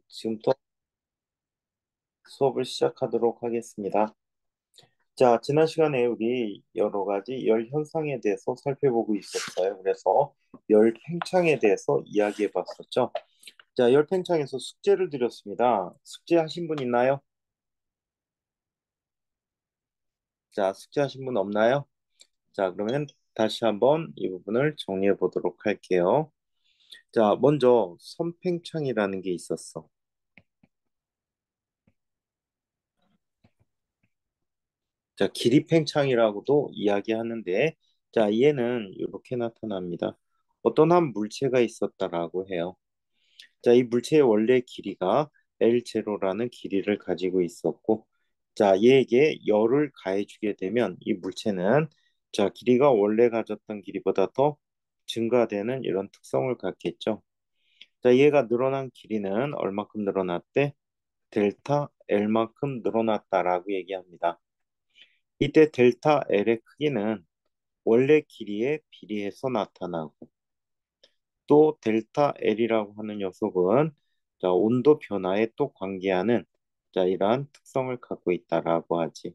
지금부터 수업을 시작하도록 하겠습니다. 자, 지난 시간에 우리 여러 가지 열 현상에 대해서 살펴보고 있었어요. 그래서 열 팽창에 대해서 이야기해 봤었죠. 자, 열 팽창에서 숙제를 드렸습니다. 숙제 하신 분 있나요? 자, 숙제 하신 분 없나요? 자, 그러면 다시 한번 이 부분을 정리해 보도록 할게요. 자, 먼저 선팽창이라는 게 있었어. 자, 길이팽창이라고도 이야기하는데, 자, 얘는 이렇게 나타납니다. 어떤 한 물체가 있었다라고 해요. 자, 이 물체의 원래 길이가 L0라는 길이를 가지고 있었고, 자, 얘에게 열을 가해주게 되면 이 물체는 자, 길이가 원래 가졌던 길이보다 더 증가되는 이런 특성을 갖겠죠. 자, 얘가 늘어난 길이는 얼마큼 늘어났대? 델타 L만큼 늘어났다라고 얘기합니다. 이때 델타 L의 크기는 원래 길이에 비례해서 나타나고 또 델타 L이라고 하는 녀석은 자, 온도 변화에 또 관계하는 자, 이러한 특성을 갖고 있다라고 하지.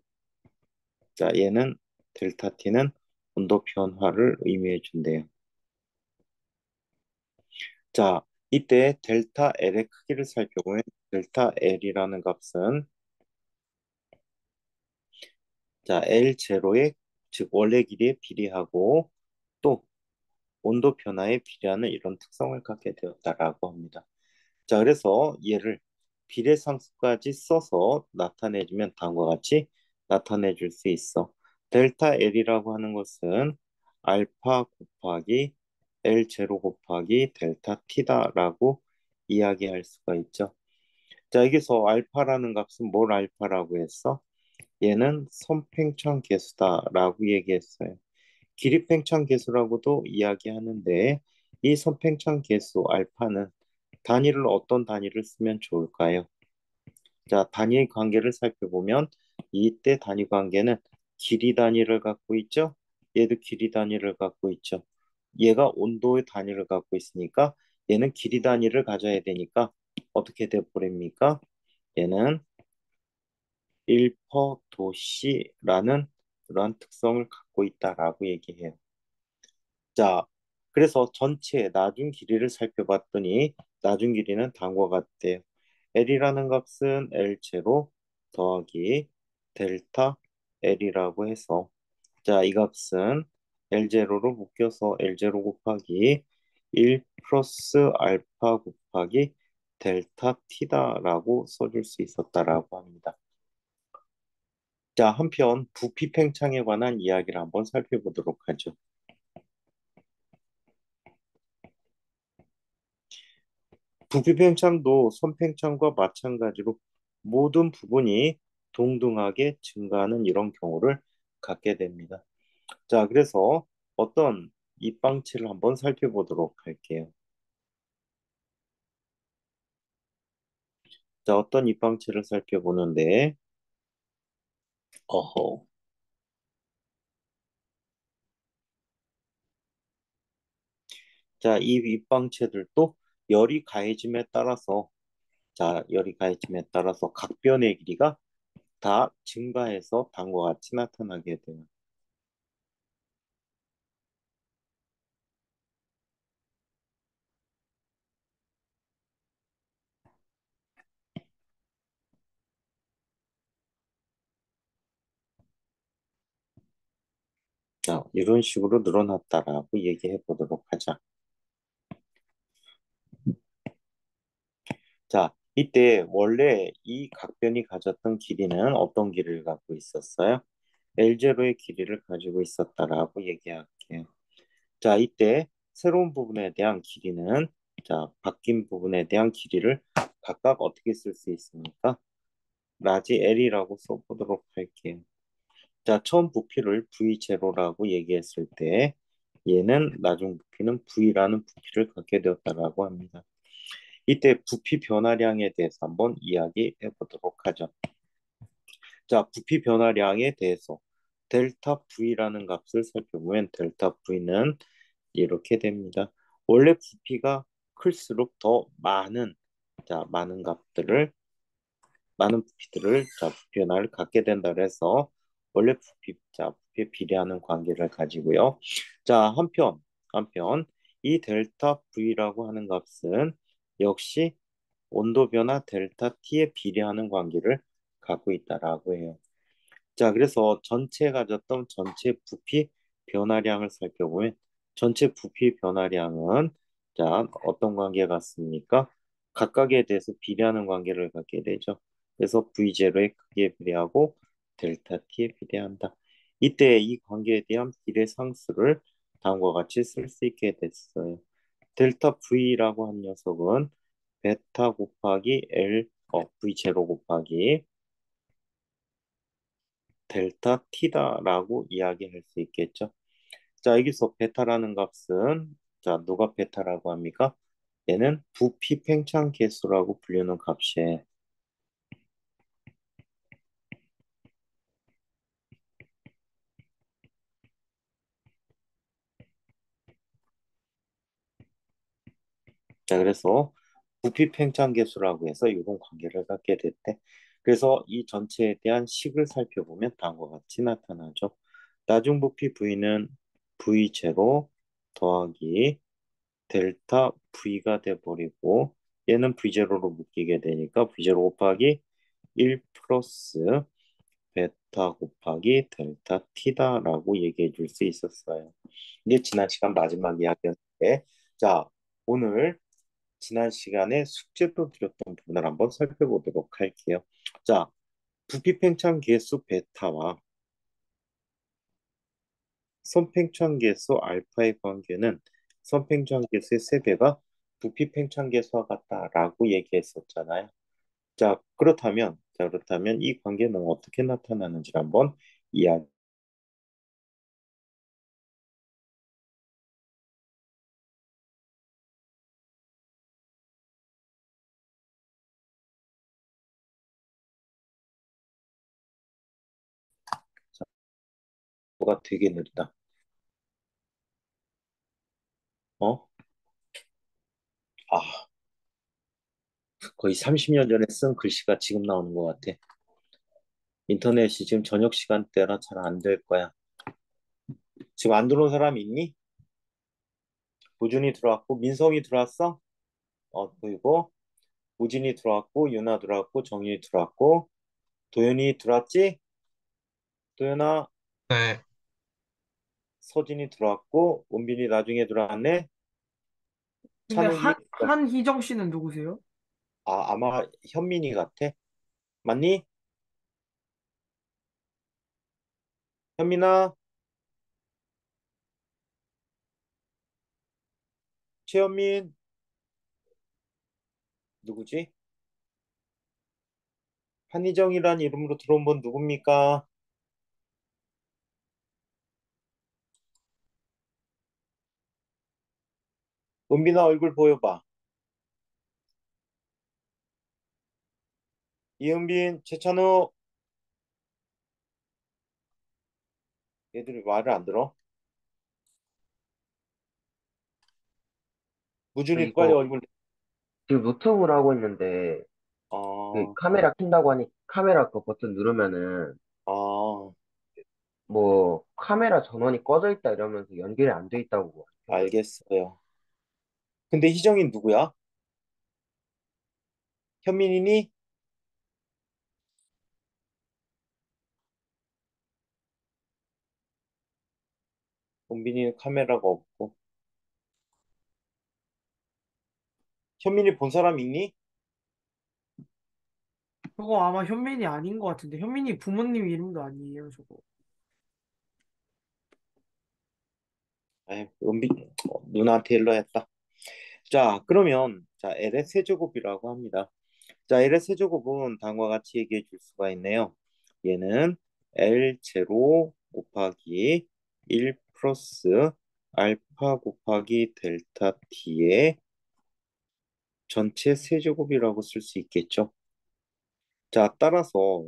자, 얘는 델타 T는 온도 변화를 의미해 준대요. 자, 이때 델타 L의 크기를 살펴보면 델타 L이라는 값은 자, L0의 즉 원래 길이에 비례하고 또 온도 변화에 비례하는 이런 특성을 갖게 되었다라고 합니다. 자, 그래서 얘를 비례상수까지 써서 나타내주면 다음과 같이 나타내 줄 수 있어. 델타 L이라고 하는 것은 알파 곱하기 L0 곱하기 델타 T다라고 이야기할 수가 있죠. 자, 여기서 알파라는 값은 뭘 알파라고 했어? 얘는 선팽창 계수다라고 얘기했어요. 기립팽창 계수라고도 이야기하는데 이 선팽창 계수 알파는 단위를 어떤 단위를 쓰면 좋을까요? 자, 단위 관계를 살펴보면 이때 단위 관계는 길이 단위를 갖고 있죠. 얘도 길이 단위를 갖고 있죠. 얘가 온도의 단위를 갖고 있으니까 얘는 길이 단위를 가져야 되니까 어떻게 돼버립니까? 얘는 1퍼 도씨라는 그러한 특성을 갖고 있다라고 얘기해요. 자, 그래서 전체 나중 길이를 살펴봤더니 나중 길이는 다음과 같대요. L이라는 값은 L0 더하기 델타 L이라고 해서 자, 이 값은 L0로 묶여서 L0 곱하기 1 플러스 알파 곱하기 델타 T다라고 써줄 수 있었다라고 합니다. 자, 한편 부피 팽창에 관한 이야기를 한번 살펴보도록 하죠. 부피팽창도 선팽창과 마찬가지로 모든 부분이 동등하게 증가하는 이런 경우를 갖게 됩니다. 자, 그래서 어떤 입방치를 한번 살펴보도록 할게요. 자, 어떤 입방치를 살펴보는데, 어허. 자, 이 입방체들도 열이 가해짐에 따라서, 자, 열이 가해짐에 따라서 각 변의 길이가 다 증가해서 다음과 같이 나타나게 돼요. 자, 이런 식으로 늘어났다라고 얘기해 보도록 하자. 자, 이때 원래 이 각변이 가졌던 길이는 어떤 길이를 갖고 있었어요? L0의 길이를 가지고 있었다라고 얘기할게요. 자, 이때 새로운 부분에 대한 길이는 자, 바뀐 부분에 대한 길이를 각각 어떻게 쓸 수 있습니까? 라지 L이라고 써보도록 할게요. 자, 처음 부피를 V0라고 얘기했을 때 얘는 나중 부피는 V라는 부피를 갖게 되었다라고 합니다. 이때 부피 변화량에 대해서 한번 이야기해 보도록 하죠. 자, 부피 변화량에 대해서 델타 V라는 값을 살펴보면 델타 V는 이렇게 됩니다. 원래 부피가 클수록 더 많은 자, 많은 부피들을 자, 부피 변화를 갖게 된다 그래서 원래 부피에 비례하는 관계를 가지고요. 자, 한편 이 델타 V라고 하는 값은 역시 온도 변화 델타 T에 비례하는 관계를 갖고 있다라고 해요. 자, 그래서 전체 가졌던 전체 부피 변화량을 살펴보면 전체 부피 변화량은 자, 어떤 관계 같습니까? 각각에 대해서 비례하는 관계를 갖게 되죠. 그래서 V0의 크기에 비례하고 델타 T에 비례한다. 이때 이 관계에 대한 비례 상수를 다음과 같이 쓸 수 있게 됐어요. 델타 V라고 한 녀석은 베타 곱하기 V0 곱하기 델타 T다라고 이야기할 수 있겠죠. 자, 여기서 베타라는 값은 자, 누가 베타라고 합니까? 얘는 부피 팽창 계수라고 불리는 값이에요. 자, 그래서 부피 팽창 계수라고 해서 이런 관계를 갖게 됐대. 그래서 이 전체에 대한 식을 살펴보면 다음과 같이 나타나죠. 나중 부피 V는 V0 더하기 델타 V가 돼버리고 얘는 V0로 묶이게 되니까 V0 곱하기 1 플러스 베타 곱하기 델타 T다라고 얘기해 줄 수 있었어요. 이게 지난 시간 마지막 이야기였는데 자, 오늘 지난 시간에 숙제로 드렸던 부분을 한번 살펴보도록 할게요. 자, 부피 팽창 계수 베타와 선팽창 계수 알파의 관계는 선팽창 계수의 세배가 부피 팽창 계수와 같다라고 얘기했었잖아요. 그렇다면 이 관계는 어떻게 나타나는지 한번 이야기가 되게 느리다. 어? 아, 거의 30년 전에 쓴 글씨가 지금 나오는 것 같아. 인터넷이 지금 저녁 시간대라 잘 안 될 거야. 지금 안 들어온 사람 있니? 우준이 들어왔고, 민성이 들어왔어? 그리고 우진이 들어왔고, 유나 들어왔고, 정윤이 들어왔고, 도현이 들어왔지? 도현아, 네. 서진이 들어왔고, 은빈이 나중에 들어왔네? 근데 찬욱이, 한희정 씨는 누구세요? 아마 현민이 같아. 맞니? 현민아, 최현민, 누구지? 한희정이라는 이름으로 들어온 분 누굽니까? 은빈아 얼굴 보여봐. 이은빈, 최찬우, 얘들이 말을 안 들어? 저 무준이 빨리 이거 얼굴, 지금 노트북을 하고 있는데 그 어, 카메라 킨다고 하니 카메라 그 버튼 누르면은 어, 뭐 카메라 전원이 꺼져 있다 이러면서 연결이 안 돼 있다고 하더라고요. 알겠어요. 근데 희정이 누구야? 현민이니? 은빈이는 카메라가 없고. 현민이 본 사람 있니? 저거 아마 현민이 아닌 것 같은데 현민이 부모님 이름도 아니에요 저거. 에이, 누나한테 일러 했다. 자, 그러면, 자, L의 세제곱이라고 합니다. 자, L의 세제곱은 다음과 같이 얘기해 줄 수가 있네요. 얘는 L 제로 곱하기 1 플러스 알파 곱하기 델타 T의 전체 세제곱이라고 쓸 수 있겠죠. 자, 따라서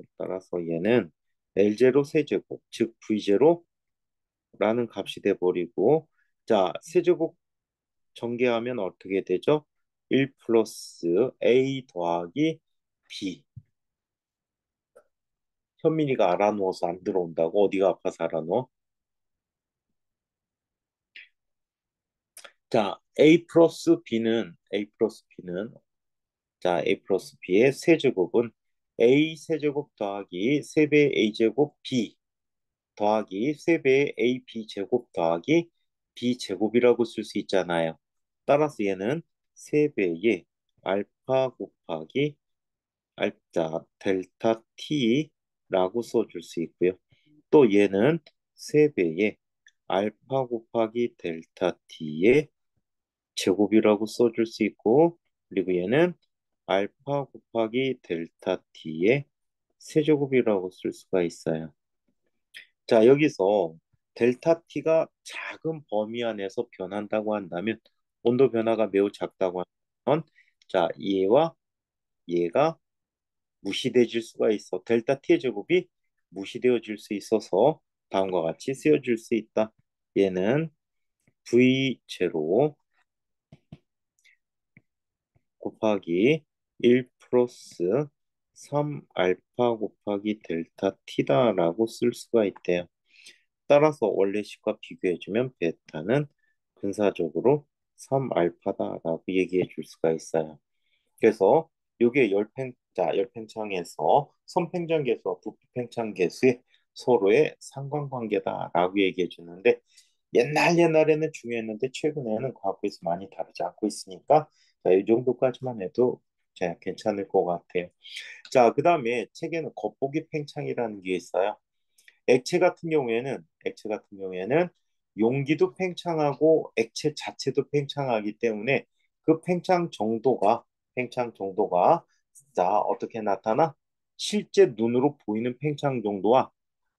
얘는 L0 세제곱, 즉 V0라는 값이 돼버리고, 자, 세제곱 전개하면 어떻게 되죠? 1 플러스 A 더하기 B. 현민이가 알아누워서 안 들어온다고? 어디가 아파서 알아누워? 자, A 플러스 B의 세제곱은 A 세제곱 더하기 3배 A제곱 B 더하기 3배의 AB 제곱 더하기 B 제곱이라고 쓸 수 있잖아요. 따라서 얘는 3배의 알파 곱하기 알자 델타 T라고 써줄 수 있고요. 또 얘는 3배의 알파 곱하기 델타 T의 제곱이라고 써줄 수 있고, 그리고 얘는 알파 곱하기 델타 T의 세제곱이라고 쓸 수가 있어요. 자, 여기서 델타 T가 작은 범위 안에서 변한다고 한다면, 온도 변화가 매우 작다고 하면, 자, 얘와 얘가 무시되어질 수가 있어. 델타 T의 제곱이 무시되어질 수 있어서 다음과 같이 쓰여질 수 있다. 얘는 V0 곱하기 1 플러스 3 알파 곱하기 델타 T다라고 쓸 수가 있대요. 따라서 원래식과 비교해주면 베타는 근사적으로 3알파다라고 얘기해 줄 수가 있어요. 그래서 이게 열팽창에서 선팽창계수와 부팽창계수의 서로의 상관관계다라고 얘기해 주는데, 옛날에는 중요했는데 최근에는 과거에서 많이 다르지 않고 있으니까, 자, 이 정도까지만 해도 자, 괜찮을 것 같아요. 자, 그 다음에 책에는 겉보기 팽창이라는 게 있어요. 액체 같은 경우에는 용기도 팽창하고 액체 자체도 팽창하기 때문에 그 팽창 정도가 자, 어떻게 나타나? 실제 눈으로 보이는 팽창 정도와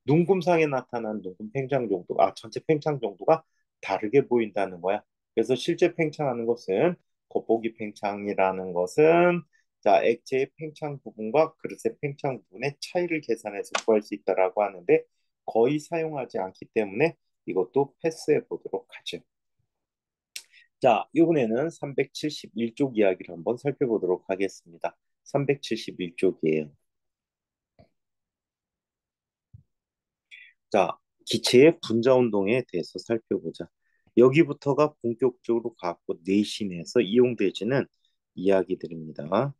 눈금상에 나타난 눈금 팽창 정도, 전체 팽창 정도가 다르게 보인다는 거야. 그래서 실제 팽창하는 것은, 겉보기 팽창이라는 것은, 자, 액체의 팽창 부분과 그릇의 팽창 부분의 차이를 계산해서 구할 수 있다라고 하는데, 거의 사용하지 않기 때문에 이것도 패스해 보도록 하죠. 자, 이번에는 371쪽 이야기를 한번 살펴보도록 하겠습니다. 371쪽이에요. 자, 기체의 분자 운동에 대해서 살펴보자. 여기부터가 본격적으로 과학고 내신에서 이용되지는 이야기들입니다.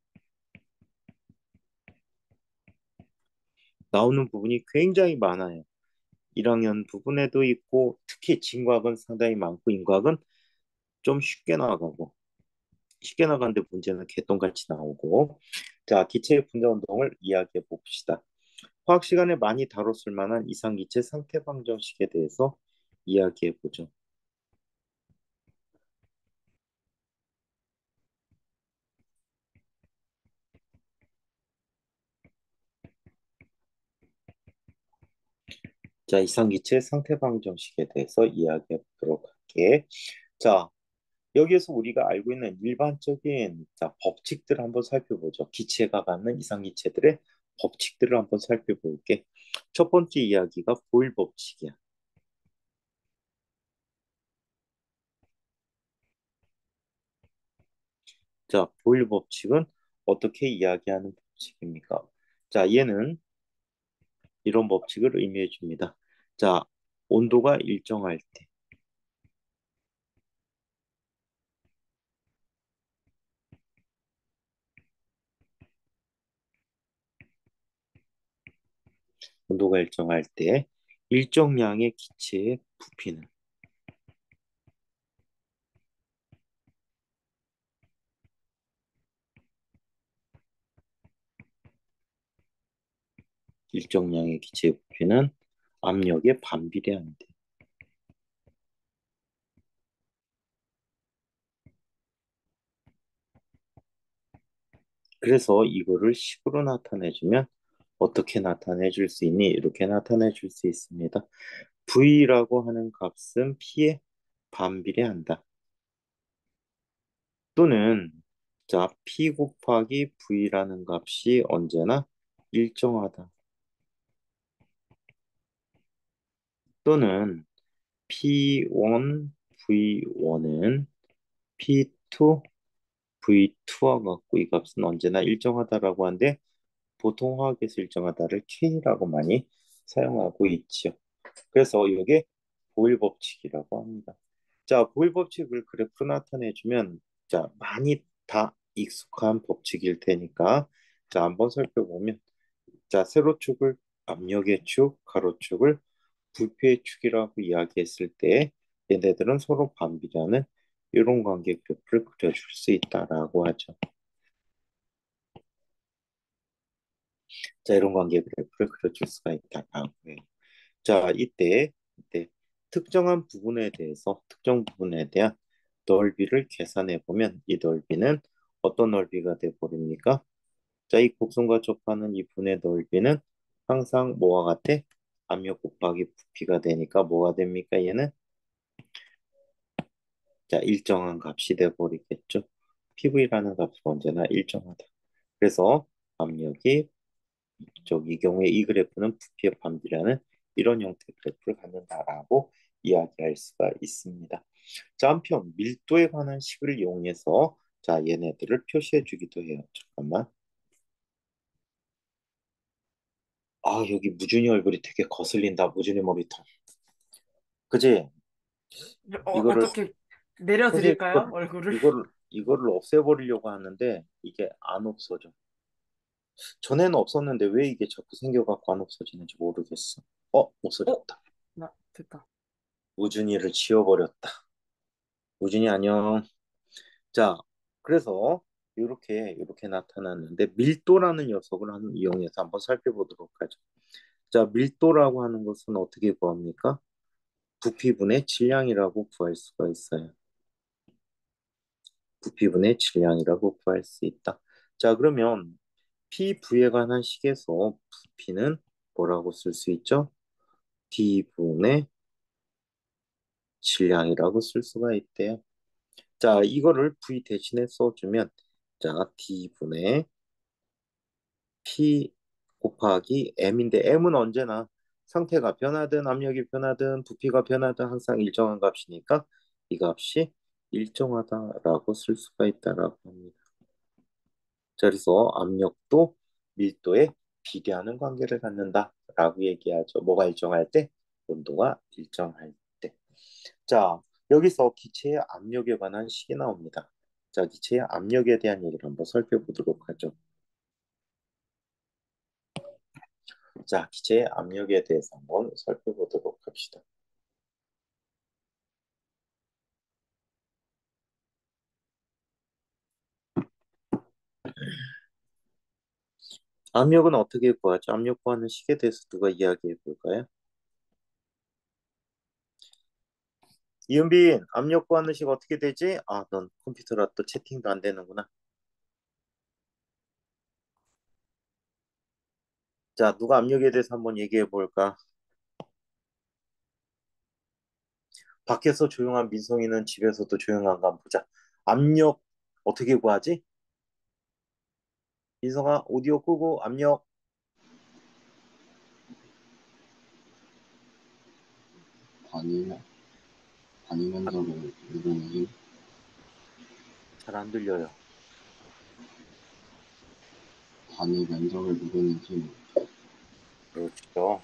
나오는 부분이 굉장히 많아요. 1학년 부분에도 있고, 특히 진과학은 상당히 많고, 인과학은 좀 쉽게 나가는데 문제는 개똥같이 나오고. 자, 기체의 분자 운동을 이야기해 봅시다. 화학 시간에 많이 다뤘을 만한 이상기체 상태 방정식에 대해서 이야기해 보죠. 자, 이상기체 상태 방정식에 대해서 이야기해 보도록 할게. 자, 여기에서 우리가 알고 있는 일반적인 자, 법칙들을 한번 살펴보죠. 기체가 갖는 이상기체들의 법칙들을 한번 살펴볼게. 첫 번째 이야기가 보일 법칙이야. 자, 보일 법칙은 어떻게 이야기하는 법칙입니까? 자, 얘는 이런 법칙을 의미해 줍니다. 자, 온도가 일정할 때, 온도가 일정할 때 일정량의 기체의 부피는 일정량의 기체의 부피는 압력에 반비례한대. 그래서 이거를 식으로 나타내주면 어떻게 나타내 줄 수 있니? 이렇게 나타내 줄 수 있습니다. V라고 하는 값은 P에 반비례한다. 또는 자, P 곱하기 V라는 값이 언제나 일정하다. 또는 P1, V1은 P2, V2와 같고 이 값은 언제나 일정하다라고 하는데 보통 화학에서 일정하다를 K라고 많이 사용하고 있지요. 그래서 이게 보일 법칙이라고 합니다. 자, 보일 법칙을 그래프로 나타내주면 자, 많이 다 익숙한 법칙일 테니까 자, 한번 살펴보면 자, 세로축을 압력의 축, 가로축을 부피의 축이라고 이야기했을 때 얘네들은 서로 반비례하는 이런 관계 그래프를 그려줄 수 있다라고 하죠. 자, 이런 관계 그래프를 그려줄 수가 있다라고 해요. 자, 이때 특정한 부분에 대해서 특정 부분에 대한 넓이를 계산해 보면 이 넓이는 어떤 넓이가 돼 버립니까? 자, 이 곡선과 접하는 이 분의 넓이는 항상 뭐와 같아? 압력 곱하기 부피가 되니까 뭐가 됩니까? 얘는 자, 일정한 값이 돼 버리겠죠. PV라는 값은 언제나 일정하다. 그래서 압력이 이 경우에 이 그래프는 부피의 반비례하는 이런 형태의 그래프를 갖는다라고 이야기할 수가 있습니다. 자, 한편 밀도에 관한 식을 이용해서 자, 얘네들을 표시해 주기도 해요. 잠깐만. 아, 여기 무준이 얼굴이 되게 거슬린다. 무준이 머리통. 그지? 이거를 어떻게 선생님 내려드릴까요? 얼굴을? 이거를 없애버리려고 하는데 이게 안 없어져. 전에는 없었는데 왜 이게 자꾸 생겨갖고 안 없어지는지 모르겠어. 어? 없어졌다. 됐다. 우준이를 지워버렸다. 우준이 안녕. 자, 그래서 이렇게 나타났는데 밀도라는 녀석을 이용해서 한번 살펴보도록 하죠. 자, 밀도라고 하는 것은 어떻게 구합니까? 부피분의 질량이라고 구할 수가 있어요. 부피분의 질량이라고 구할 수 있다. 자, 그러면 P부에 관한 식에서 부피는 뭐라고 쓸 수 있죠? D분의 질량이라고 쓸 수가 있대요. 자, 이거를 V 대신에 써주면 자, D분의 P 곱하기 M인데 M은 언제나 상태가 변하든 압력이 변하든 부피가 변하든 항상 일정한 값이니까 이 값이 일정하다라고 쓸 수가 있다라고 합니다. 자, 그래서 압력도 밀도에 비례하는 관계를 갖는다라고 얘기하죠. 뭐가 일정할 때? 온도가 일정할 때. 자, 여기서 기체의 압력에 관한 식이 나옵니다. 자, 기체의 압력에 대한 얘기를 한번 살펴보도록 하죠. 자, 기체의 압력에 대해서 한번 살펴보도록 합시다. 압력은 어떻게 구하죠? 압력 구하는 식에 대해서 누가 이야기해 볼까요? 이은빈, 압력 구하는 식 어떻게 되지? 아, 넌 컴퓨터라 또 채팅도 안 되는구나. 자, 누가 압력에 대해서 한번 얘기해 볼까? 밖에서 조용한 민성이는 집에서도 조용한가 한번 보자. 압력 어떻게 구하지? 민성아, 오디오 끄고 압력 단위, 단위 면적을 누르는 힘, 잘 안 들려요. 단위 면적을 누르는 힘, 그렇죠.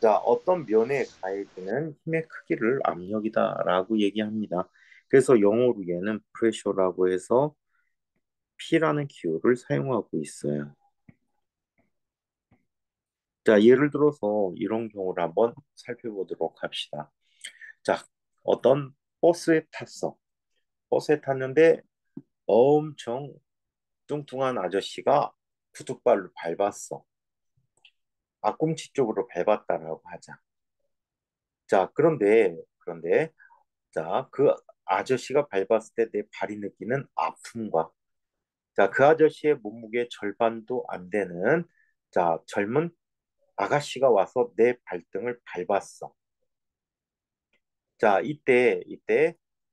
자, 어떤 면에 가해지는 힘의 크기를 압력이다라고 얘기합니다. 그래서 영어로 얘는 pressure라고 해서 P라는 기호를 사용하고 있어요. 자, 예를 들어서 이런 경우를 한번 살펴보도록 합시다. 자, 어떤 버스에 탔어. 버스에 탔는데 엄청 뚱뚱한 아저씨가 구둣발로 밟았어. 앞꿈치 쪽으로 밟았다라고 하자. 자, 그런데 자, 그 아저씨가 밟았을 때 내 발이 느끼는 아픔과 자, 그 아저씨의 몸무게 절반도 안 되는 자, 젊은 아가씨가 와서 내 발등을 밟았어. 자, 이때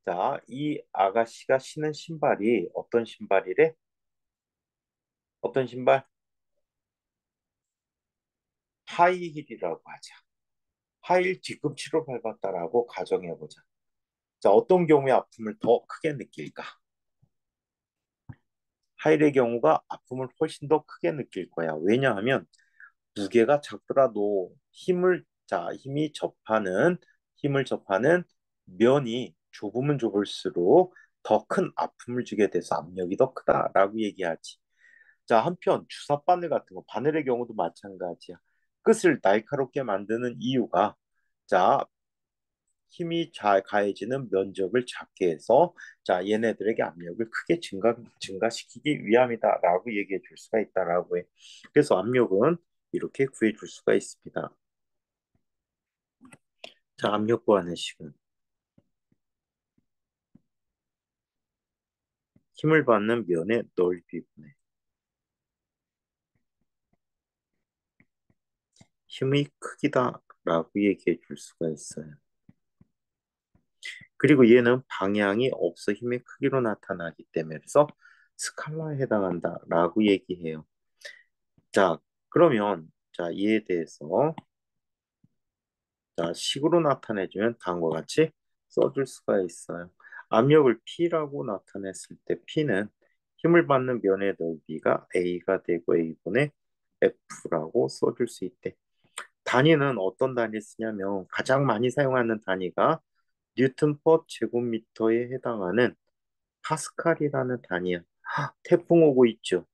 자, 이 아가씨가 신은 신발이 어떤 신발이래? 어떤 신발? 하이힐이라고 하자. 하이힐 뒤꿈치로 밟았다라고 가정해 보자. 자, 어떤 경우에 아픔을 더 크게 느낄까? 하일의 경우가 아픔을 훨씬 더 크게 느낄 거야. 왜냐하면 무게가 작더라도 힘을 접하는 면이 좁으면 좁을수록 더 큰 아픔을 주게 돼서 압력이 더 크다라고 얘기하지. 자, 한편 주사 바늘 같은 거, 바늘의 경우도 마찬가지야. 끝을 날카롭게 만드는 이유가 자, 힘이 잘 가해지는 면적을 작게 해서 자, 얘네들에게 압력을 크게 증가시키기 위함이다라고 얘기해 줄 수가 있다라고 해. 그래서 압력은 이렇게 구해 줄 수가 있습니다. 자, 압력 구하는 식은 힘을 받는 면의 넓이분의 힘의 크기다라고 얘기해 줄 수가 있어요. 그리고 얘는 방향이 없어 힘의 크기로 나타나기 때문에 그래서 스칼라에 해당한다라고 얘기해요. 자, 그러면 자, 이에 대해서 자, 식으로 나타내주면 다음과 같이 써줄 수가 있어요. 압력을 P라고 나타냈을 때 P는 힘을 받는 면의 넓이가 A가 되고 A분의 F라고 써줄 수 있대. 단위는 어떤 단위 쓰냐면 가장 많이 사용하는 단위가 뉴턴 퍼 제곱미터에 해당하는 파스칼이라는 단위야. 태풍 오고 있죠.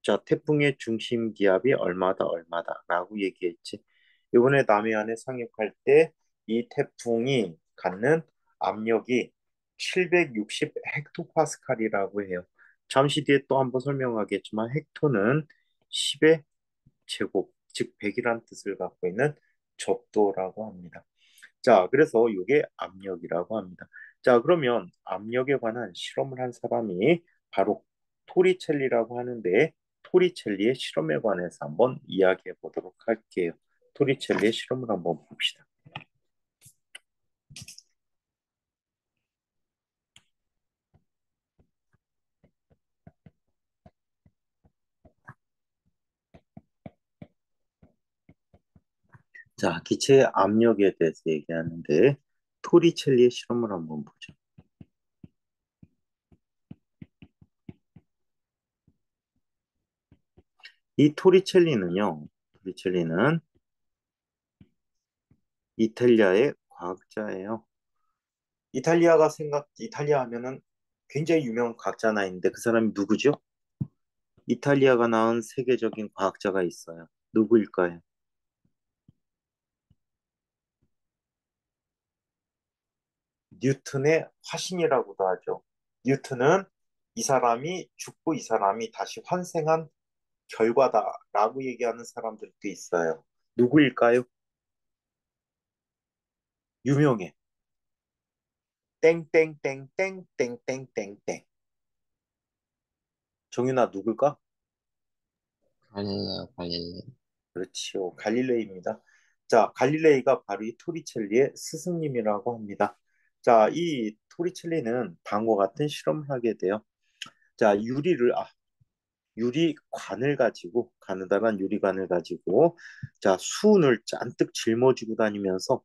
자, 태풍의 중심 기압이 얼마다라고 얘기했지. 이번에 남해안에 상륙할 때 이 태풍이 갖는 압력이 760 헥토파스칼이라고 해요. 잠시 뒤에 또 한번 설명하겠지만 헥토는 10의 제곱, 즉 100이란 뜻을 갖고 있는 적도라고 합니다. 자, 그래서 이게 압력이라고 합니다. 자, 그러면 압력에 관한 실험을 한 사람이 바로 토리첼리라고 하는데 토리첼리의 실험에 관해서 한번 이야기해 보도록 할게요. 토리첼리의 실험을 한번 봅시다. 자, 기체의 압력에 대해서 얘기하는데 토리첼리의 실험을 한번 보죠. 이 토리첼리는 이탈리아의 과학자예요. 이탈리아 하면은 굉장히 유명한 과학자 하나 있는데 그 사람이 누구죠? 이탈리아가 낳은 세계적인 과학자가 있어요. 누구일까요? 뉴턴의 화신이라고도 하죠. 뉴턴은 이 사람이 죽고 이 사람이 다시 환생한 결과다라고 얘기하는 사람들도 있어요. 누구일까요? 유명해. 땡땡땡땡땡땡땡땡. 정윤아 누굴까? 갈릴레오. 그렇지요. 갈릴레이입니다. 자, 갈릴레이가 바로 이 토리첼리의 스승님이라고 합니다. 자, 이 토리첼리는 다음과 같은 실험을 하게 돼요. 자, 가느다란 유리관을 가지고, 자, 수은을 잔뜩 짊어지고 다니면서,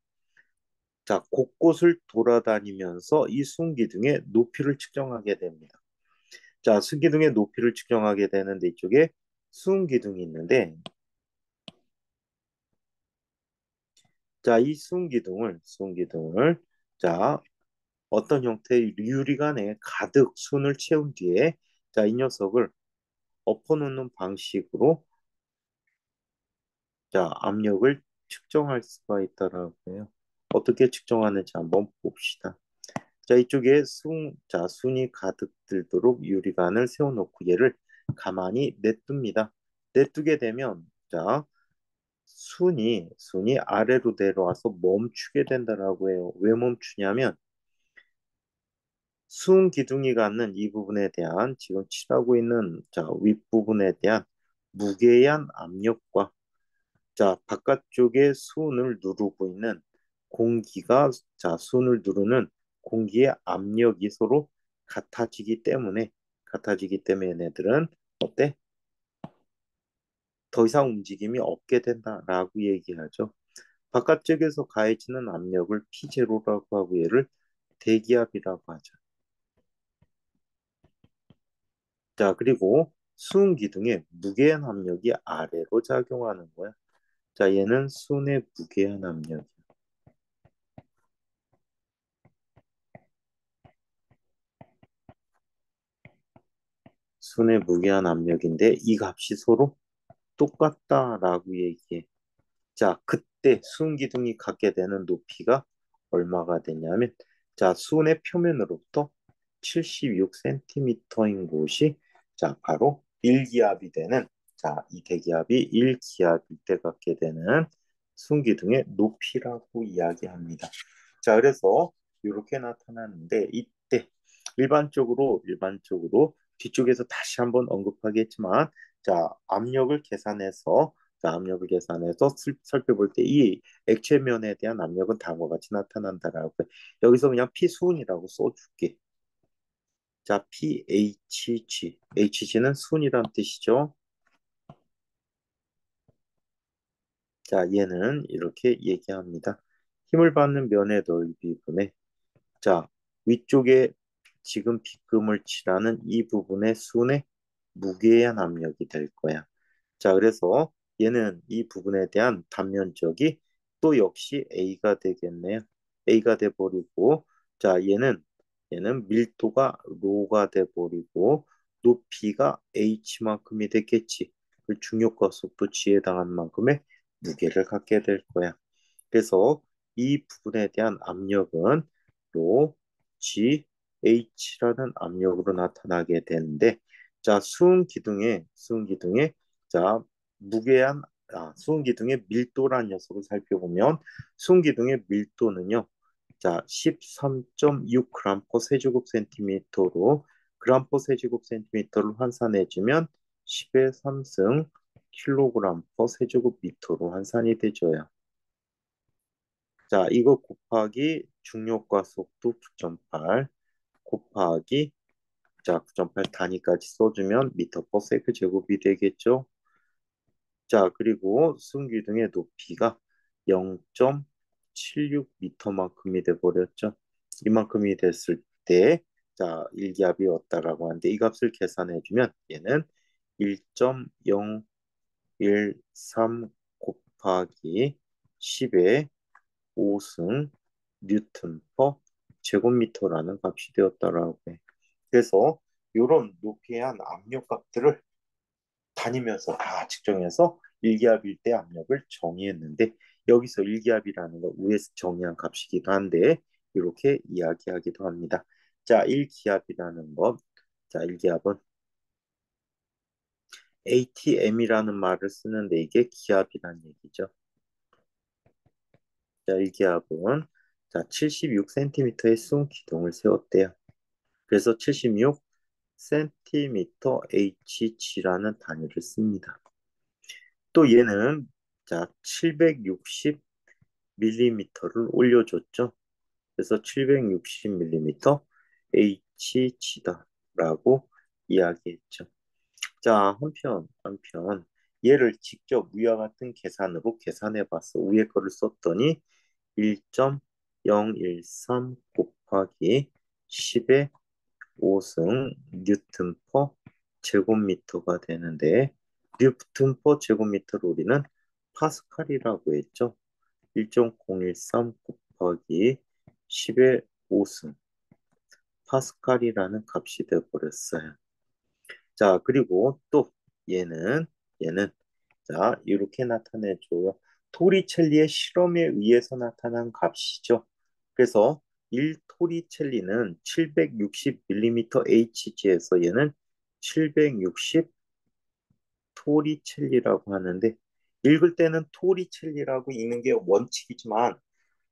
자, 곳곳을 돌아다니면서 이 수은기둥의 높이를 측정하게 됩니다. 자, 수은기둥의 높이를 측정하게 되는데 이쪽에 수은기둥이 있는데, 자, 이 수은기둥을, 자, 어떤 형태의 유리관에 가득 순을 채운 뒤에, 자, 이 녀석을 엎어놓는 방식으로, 자, 압력을 측정할 수가 있다라고 해요. 어떻게 측정하는지 한번 봅시다. 자, 이쪽에 순이 가득 들도록 유리관을 세워놓고 얘를 가만히 냅둡니다. 냅두게 되면, 자, 순이 아래로 내려와서 멈추게 된다라고 해요. 왜 멈추냐면, 수은 기둥이 갖는 이 부분에 대한 지금 칠하고 있는 자 윗부분에 대한 무게한 압력과 자 바깥쪽에 수은을 누르고 있는 공기가 자 수은을 누르는 공기의 압력이 서로 같아지기 때문에 얘네들은 어때? 더 이상 움직임이 없게 된다라고 얘기하죠. 바깥쪽에서 가해지는 압력을 P0라고 하고 얘를 대기압이라고 하죠. 자, 그리고 수은 기둥에 무게한 압력이 아래로 작용하는 거야. 자, 얘는 수은의 무게한 압력. 수은의 무게한 압력인데 이 값이 서로 똑같다라고 얘기해. 자, 그때 수은 기둥이 갖게 되는 높이가 얼마가 되냐면, 자, 수은의 표면으로부터 76cm인 곳이, 자, 바로 1기압이 되는, 자, 이 대기압이 1기압일 때 갖게 되는 수은 기둥의 높이라고 이야기합니다. 자, 그래서 이렇게 나타나는데, 이때 일반적으로 뒤쪽에서 다시 한번 언급하겠지만, 자, 압력을 계산해서 살펴볼 때 이 액체면에 대한 압력은 다음과 같이 나타난다라고 해. 여기서 그냥 P수은이라고 써줄게. 자, PHG. HG는 수은이란 뜻이죠. 자, 얘는 이렇게 얘기합니다. 힘을 받는 면의 넓이분의, 자, 위쪽에 지금 빗금을 칠하는 이 부분의 수은의 무게한 압력이 될 거야. 자, 그래서 얘는 이 부분에 대한 단면적이 또 역시 A가 되겠네요. A가 돼버리고, 자, 얘는 밀도가 로가 돼버리고, 높이가 H만큼이 되겠지. 그 중력과 속도 G에 당한 만큼의 무게를 갖게 될 거야. 그래서 이 부분에 대한 압력은 로 G H라는 압력으로 나타나게 되는데, 자, 수은 기둥의 자, 무게한 수은 기둥의 밀도라는 녀석을 살펴보면 수은 기둥의 밀도는요. 자, 13.6g 세제곱 센티미터로 세제곱 센티미터를 환산해 주면 10의 3승 킬로그램 세제곱 미터로 환산이 되죠요. 자, 이거 곱하기 중력과 속도 9.8 곱하기, 자, 9.8 단위까지 써주면 미터 퍼 세크 제곱이 되겠죠. 자, 그리고 승기둥의 높이가 0.76m만큼이 돼버렸죠. 이만큼이 됐을 때, 자, 일기압이었다라고 하는데 이 값을 계산해주면 얘는 1.013 곱하기 10의 5승 뉴턴 퍼 제곱미터라는 값이 되었다라고 해. 그래서 이런 높이에 한 압력값들을 다니면서 다 측정해서 일기압일 때 압력을 정의했는데, 여기서 일기압이라는 거 위에서 정의한 값이기도 한데 이렇게 이야기하기도 합니다. 자, 일기압이라는 것, 자, 일기압은 ATM이라는 말을 쓰는데 이게 기압이라는 얘기죠. 자, 일기압은, 자, 76cm의 수은 기둥을 세웠대요. 그래서 76cm Hg라는 단위를 씁니다. 또 얘는, 자, 760mm를 올려줬죠. 그래서 760mm Hg다라고 이야기했죠. 자, 한편 얘를 직접 위와 같은 계산으로 계산해봤어. 위에 거를 썼더니 1.013 곱하기 10의 5승 뉴턴 퍼 제곱미터가 되는데, 뉴턴 퍼 제곱미터를 우리는 파스칼이라고 했죠. 1.013 곱하기 10의 5승 파스칼이라는 값이 되어버렸어요. 자, 그리고 또 얘는 자, 이렇게 나타내줘요. 토리첼리의 실험에 의해서 나타난 값이죠. 그래서 1토리첼리는 760mm Hg에서 얘는 760 토리첼리라고 하는데, 읽을 때는 토리첼리라고 읽는 게 원칙이지만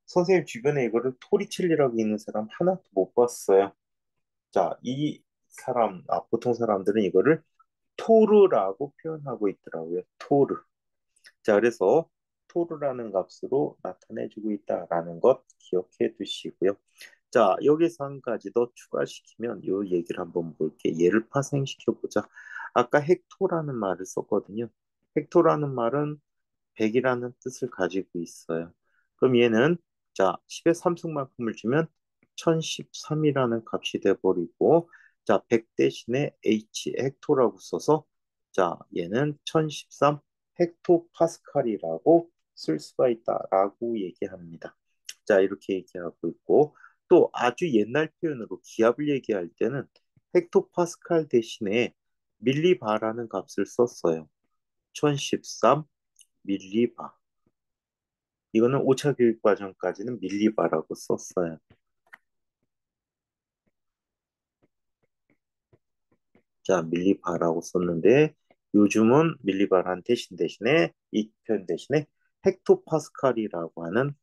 선생님 주변에 이거를 토리첼리라고 읽는 사람 하나도 못 봤어요. 자, 보통 사람들은 이거를 토르라고 표현하고 있더라고요. 토르. 자, 그래서 토르라는 값으로 나타내주고 있다라는 것 기억해 두시고요. 자, 여기서 한 가지 더 추가시키면 이 얘기를 한번 볼게. 얘를 파생시켜 보자. 아까 헥토라는 말을 썼거든요. 헥토라는 말은 100이라는 뜻을 가지고 있어요. 그럼 얘는, 자, 10의 3승만큼을 주면 1013이라는 값이 돼버리고, 자, 100 대신에 H 헥토라고 써서 자, 얘는 1013 헥토파스칼이라고 쓸 수가 있다라고 얘기합니다. 자, 이렇게 얘기하고 있고 또 아주 옛날 표현으로 기압을 얘기할 때는 헥토파스칼 대신에 밀리바라는 값을 썼어요. 1013 밀리바. 이거는 5차 교육과정까지는 밀리바라고 썼어요. 자, 밀리바라고 썼는데 요즘은 밀리바란 대신에 이 표현 대신에 헥토파스칼이라고 하는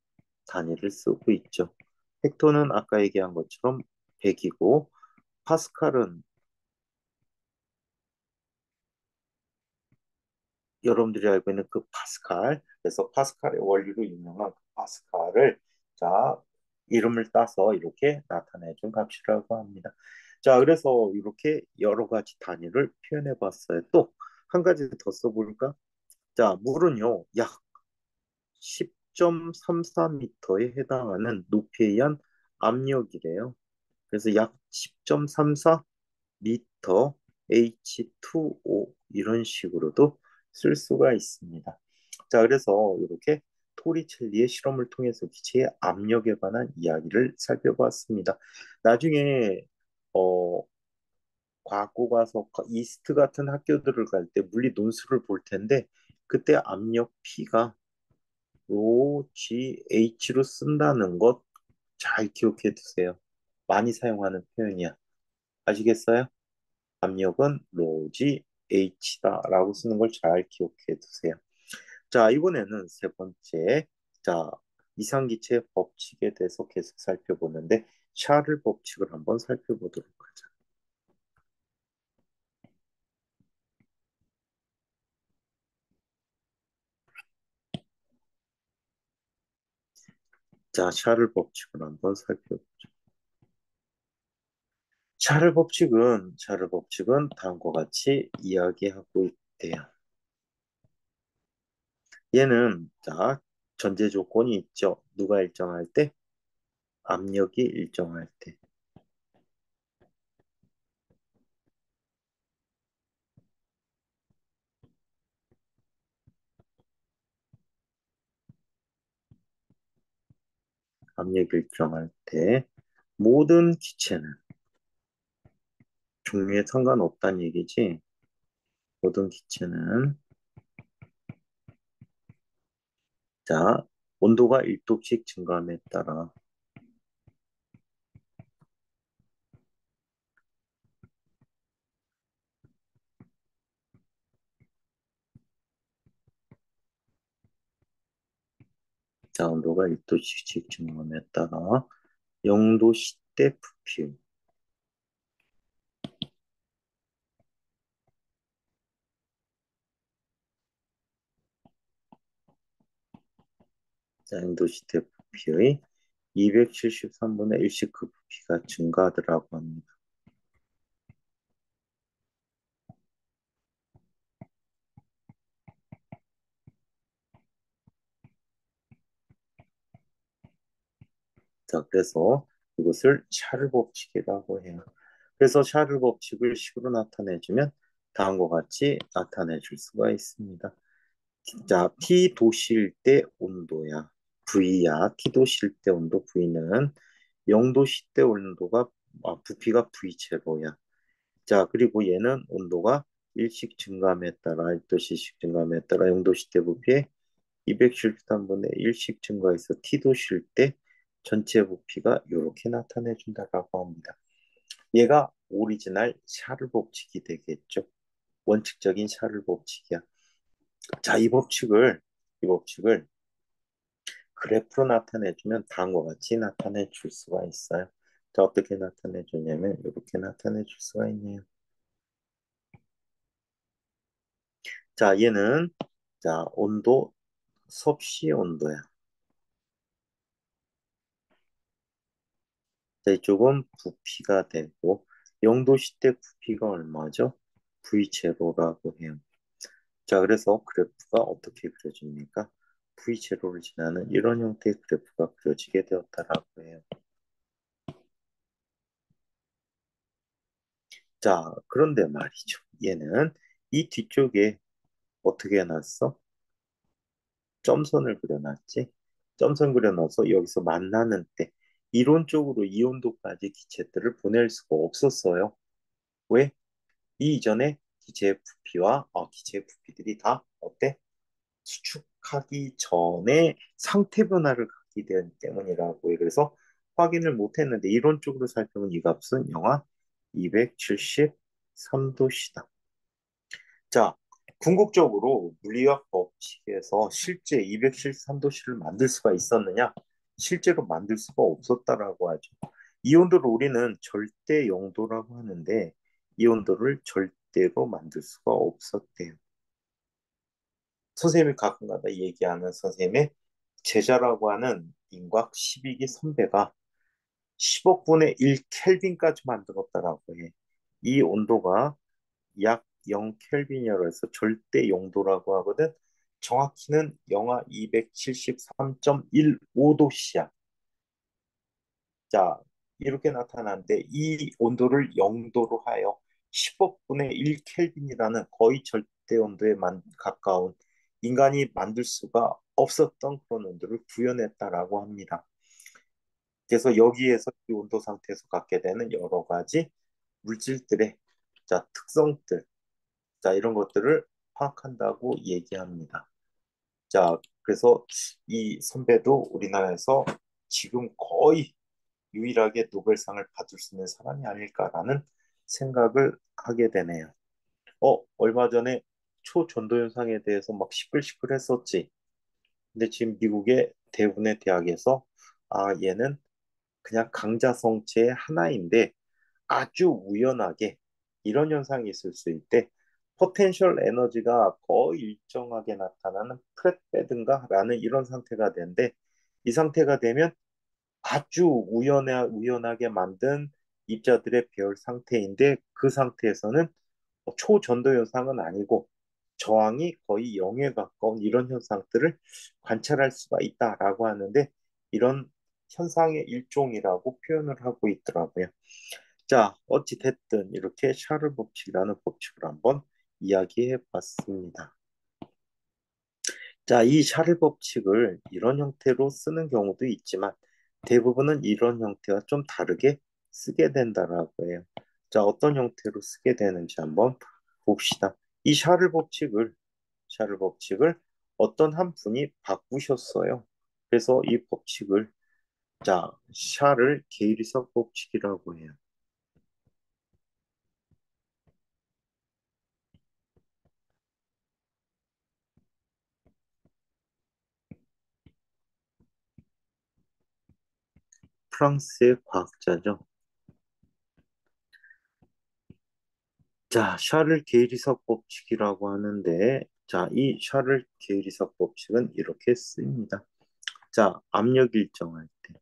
단위를 쓰고 있죠. 헥토는 아까 얘기한 것처럼 100이고 파스칼은 여러분들이 알고 있는 그 파스칼, 그래서 파스칼의 원리로 유명한 그 파스칼을 자 이름을 따서 이렇게 나타내 준 값이라고 합니다. 자, 그래서 이렇게 여러 가지 단위를 표현해 봤어요. 또 한 가지 더 써볼까? 자, 물은요, 약 10.34m에 해당하는 높이에 의한 압력이래요. 그래서 약 10.34 미터 H2O 이런 식으로도 쓸 수가 있습니다. 자, 그래서 이렇게 토리첼리의 실험을 통해서 기체의 압력에 관한 이야기를 살펴봤습니다. 나중에 어, 과거 가서 이스트 같은 학교들을 갈 때 물리 논술을 볼 텐데 그때 압력 P가 로 GH로 쓴다는 것 잘 기억해 두세요. 많이 사용하는 표현이야. 아시겠어요? 압력은 로지 H다라고 쓰는 걸 잘 기억해 두세요. 자, 이번에는 세 번째, 자, 이상기체의 법칙에 대해서 계속 살펴보는데 샤를 법칙을 한번 살펴보도록 하자. 자, 샤를 법칙을 한번 살펴보자. 샤를 법칙은 다음과 같이 이야기하고 있대요. 얘는 자, 전제 조건이 있죠. 누가 일정할 때? 압력이 일정할 때. 압력이 일정할 때 모든 기체는 종류에 상관없다는 얘기지. 모든 기체는 자, 온도가 1도씩 증가함에 따라 자, 온도가 1도씩 증가함에 따라 0도 시대 부피 자, 0도 시대 부피의 273분의 1씩 그 부피가 증가하더라고 합니다. 자, 그래서 이것을 샤를 법칙이라고 해요. 그래서 샤를 법칙을 식으로 나타내주면 다음과 같이 나타내 줄 수가 있습니다. 자, T 도실 때 온도야. V야. T 도실 때 온도 V는 0도 시대 온도가 부피가 V 제로야. 자, 그리고 얘는 온도가 1씩 증가함에 따라 1도씩 증가함에 따라 0도 시대 부피에 273분의 1씩 증가해서 T도 쉴 때 전체 부피가 이렇게 나타내 준다라고 합니다. 얘가 오리지널 샤를 법칙이 되겠죠. 원칙적인 샤를 법칙이야. 자, 이 법칙을 그래프로 나타내주면 다음과 같이 나타내 줄 수가 있어요. 자, 어떻게 나타내 주냐면 이렇게 나타내 줄 수가 있네요. 자, 얘는 자, 온도 섭씨 온도야. 자, 이쪽은 부피가 되고 0도씨 때 부피가 얼마죠? V0라고 해요. 자, 그래서 그래프가 어떻게 그려집니까? V0를 지나는 이런 형태의 그래프가 그려지게 되었다라고 해요. 자, 그런데 말이죠. 얘는 이 뒤쪽에 어떻게 해놨어? 점선을 그려놨지. 점선 그려놔서 여기서 만나는 때 이론적으로 이 온도까지 기체들을 보낼 수가 없었어요. 왜? 이 이전에 기체의 부피들이 다 어때? 수축하기 전에 상태 변화를 갖게 되기 때문이라고 해. 그래서 확인을 못했는데 이론적으로 살펴본 이 값은 영하 273도씨다. 자, 궁극적으로 물리학 법칙에서 실제 273도씨를 만들 수가 있었느냐? 실제로 만들 수가 없었다라고 하죠. 이 온도를 우리는 절대 영도라고 하는데 이 온도를 절대로 만들 수가 없었대요. 선생님이 가끔가다 얘기하는 선생님의 제자라고 하는 인곽 12기 선배가 10억 분의 1 켈빈까지 만들었다라고 해. 이 온도가 약 0 켈빈이라고 해서 절대 영도라고 하거든. 정확히는 영하 273.15도씨야. 자, 이렇게 나타나는데 이 온도를 영도로 하여 10억 분의 1 켈빈이라는 거의 절대 온도에 가까운 인간이 만들 수가 없었던 그런 온도를 구현했다라고 합니다. 그래서 여기에서 이 온도 상태에서 갖게 되는 여러 가지 물질들의 자, 특성들, 자, 이런 것들을 파악한다고 얘기합니다. 자, 그래서 이 선배도 우리나라에서 지금 거의 유일하게 노벨상을 받을 수 있는 사람이 아닐까라는 생각을 하게 되네요. 얼마 전에 초전도현상에 대해서 막 시끌시끌했었지. 근데 지금 미국의 대부분의 대학에서 얘는 그냥 강자성체의 하나인데 아주 우연하게 이런 현상이 있을 수 있대. 포텐셜 에너지가 거의 일정하게 나타나는 프렛배드인가라는 이런 상태가 되는데 이 상태가 되면 아주 우연하게 만든 입자들의 배열 상태인데 그 상태에서는 초전도 현상은 아니고 저항이 거의 0에 가까운 이런 현상들을 관찰할 수가 있다라고 하는데 이런 현상의 일종이라고 표현을 하고 있더라고요. 자, 어찌 됐든 이렇게 샤를 법칙이라는 법칙을 한번 이야기해 봤습니다. 자, 이 샤를 법칙을 이런 형태로 쓰는 경우도 있지만 대부분은 이런 형태와 좀 다르게 쓰게 된다라고 해요. 자, 어떤 형태로 쓰게 되는지 한번 봅시다. 이 샤를 법칙을 어떤 한 분이 바꾸셨어요. 그래서 이 법칙을 자, 샤를 게이리석 법칙이라고 해요. 프랑스의 과학자죠. 자, 샤를 게이리석 법칙이라고 하는데, 자, 이 샤를 게이리석 법칙은 이렇게 쓰입니다. 자, 압력 일정할 때.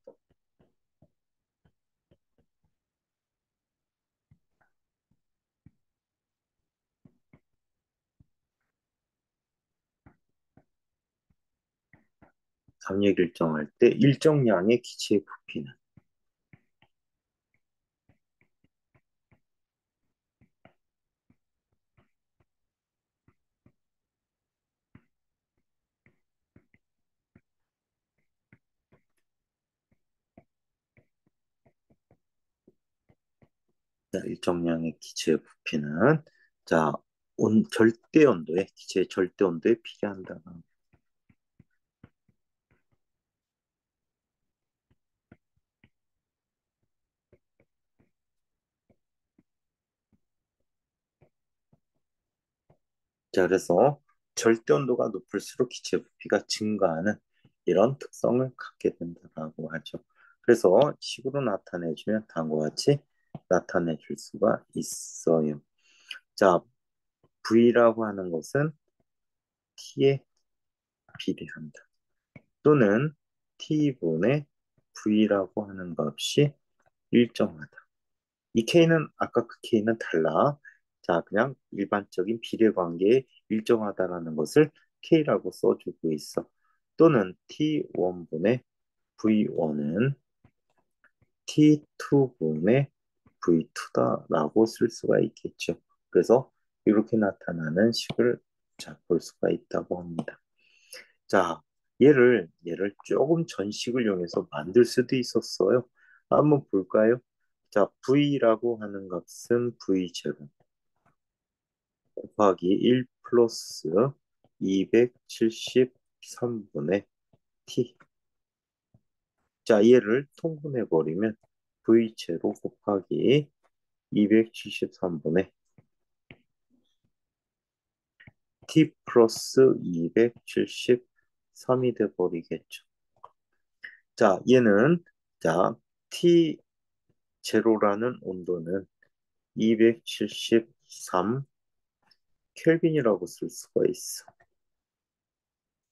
압력 일정할 때 일정량의 기체의 부피는 자, 일정량의 기체의 부피는 자, 절대 온도에 기체의 절대 온도에 비례한다. 자, 그래서 절대 온도가 높을수록 기체 부피가 증가하는 이런 특성을 갖게 된다고 하죠. 그래서 식으로 나타내주면 다음과 같이 나타내 줄 수가 있어요. 자, V라고 하는 것은 T에 비례한다. 또는 T분의 V라고 하는 값이 일정하다. 이 K는 아까 그 K는 달라. 자, 그냥 일반적인 비례 관계에 일정하다라는 것을 K라고 써주고 있어. 또는 T1분의 V1은 T2분의 V2다라고 쓸 수가 있겠죠. 그래서 이렇게 나타나는 식을 자, 볼 수가 있다고 합니다. 자, 얘를 조금 전식을 이용해서 만들 수도 있었어요. 한번 볼까요? 자, V라고 하는 값은 V0 곱하기 1 플러스 273분의 T. 자, 얘를 통분해버리면 V0 곱하기 273분의 T 플러스 273이 돼버리겠죠. 자, 얘는, 자, T 제로라는 온도는 273 켈빈이라고 쓸 수가 있어.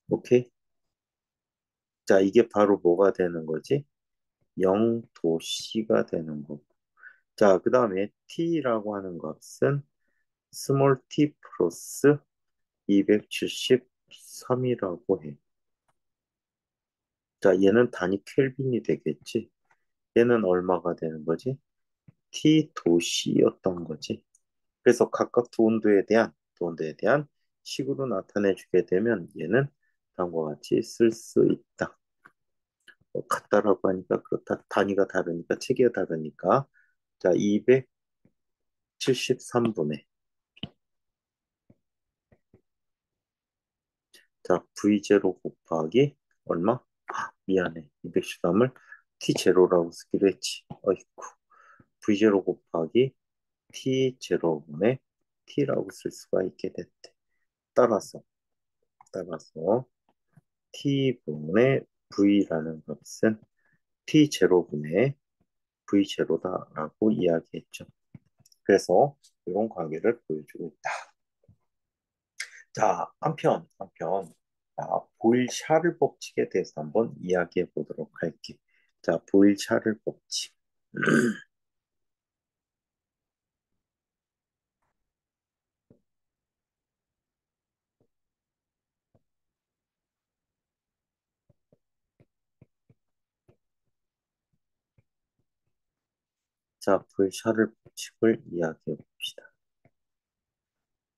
오케이? 자, 이게 바로 뭐가 되는 거지? 0도씨가 되는 거고. 자, 그 다음에 T라고 하는 값은 스몰 t 플러스 273이라고 해. 자, 얘는 단위 켈빈이 되겠지. 얘는 얼마가 되는 거지? T 도씨였던 거지. 그래서 각각 두 온도에 대한 식으로 나타내 주게 되면 얘는 다음과 같이 쓸 수 있다. 같다라고 하니까 그렇다. 단위가 다르니까 체계가 다르니까 자 273분의 자 V0 곱하기 얼마? 미안해. 213을 T0라고 쓰기로 했지. 어이쿠. V0 곱하기 T0분의 T라고 쓸 수가 있게 됐대. 따라서 T분의 V라는 값은 T0분의 V0다라고 이야기했죠. 그래서 이런 관계를 보여주고 있다. 자, 한편, 자, 보일-샤를 법칙에 대해서 한번 이야기해 보도록 할게. 자, 보일-샤를 법칙. 자, 보일-샤를 법칙을 이야기해 봅시다.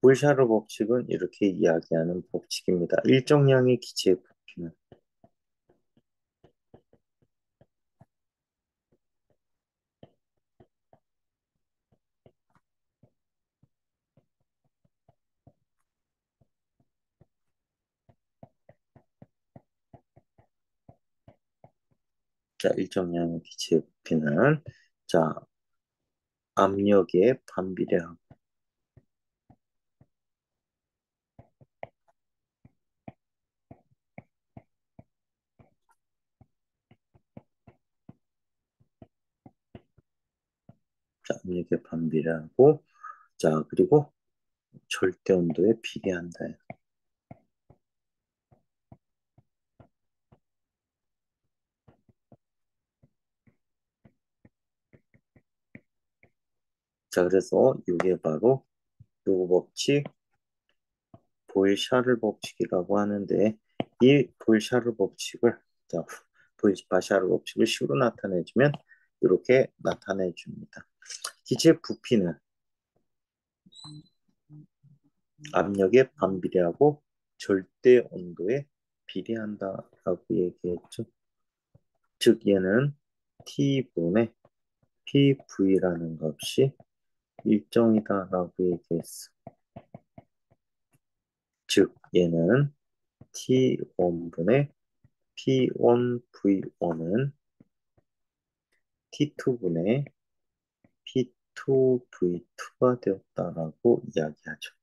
보일-샤를 법칙은 이렇게 이야기하는 법칙입니다. 일정량의 기체의 부피는 자, 일정량의 기체의 부피는 자, 압력에 반비례하고 자, 압력에 반비례하고 자, 그리고 절대 온도에 비례한다. 자, 그래서 이게 바로 요거 법칙, 보일-샤를 법칙이라고 하는데 이 보일-샤를 법칙을 자, 보일-샤를 법칙을 식으로 나타내주면 이렇게 나타내줍니다. 기체의 부피는 압력에 반비례하고 절대 온도에 비례한다라고 얘기했죠. 즉 얘는 T분의 PV라는 값이 일정이다라고 얘기했어. 즉 얘는 T1분의 P1V1은 T2분의 P2V2가 되었다라고 이야기하죠.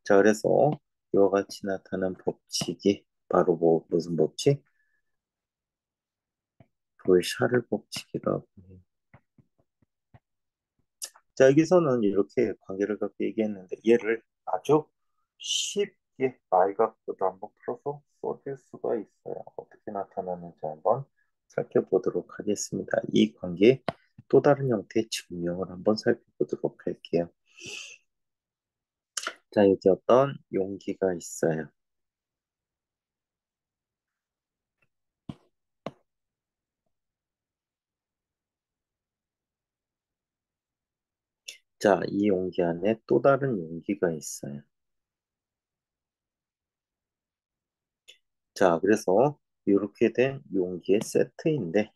자, 그래서 이와 같이 나타난 법칙이 바로 무슨 법칙? 보일-샤를 법칙이라고 해요. 자, 여기서는 이렇게 관계를 갖고 얘기했는데 얘를 아주 쉽게 말 갖고도 한번 풀어서 써줄 수가 있어요. 어떻게 나타나는지 한번 살펴보도록 하겠습니다. 이 관계 또 다른 형태의 증명을 한번 살펴보도록 할게요. 자, 여기 어떤 용기가 있어요. 자, 이 용기 안에 또 다른 용기가 있어요. 자, 그래서 이렇게 된 용기의 세트인데,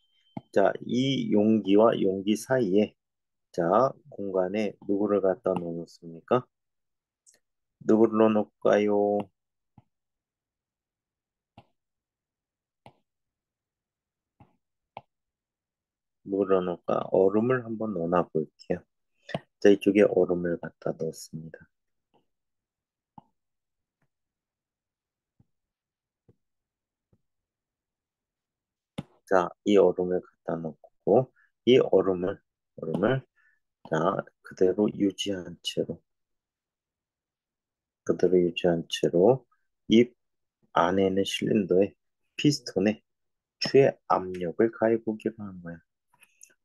자, 이 용기와 용기 사이에, 자, 공간에 누구를 갖다 놓습니까? 누구를 넣어놓을까요? 누구를 넣어놓을까? 얼음을 한번 넣어놔 볼게요. 자, 이쪽에 얼음을 갖다 넣습니다. 자, 이 얼음을 갖다 놓고, 이 얼음을, 자, 그대로 유지한 채로, 이 안에 있는 실린더에 피스톤에 추의 압력을 가해보기로 한 거야.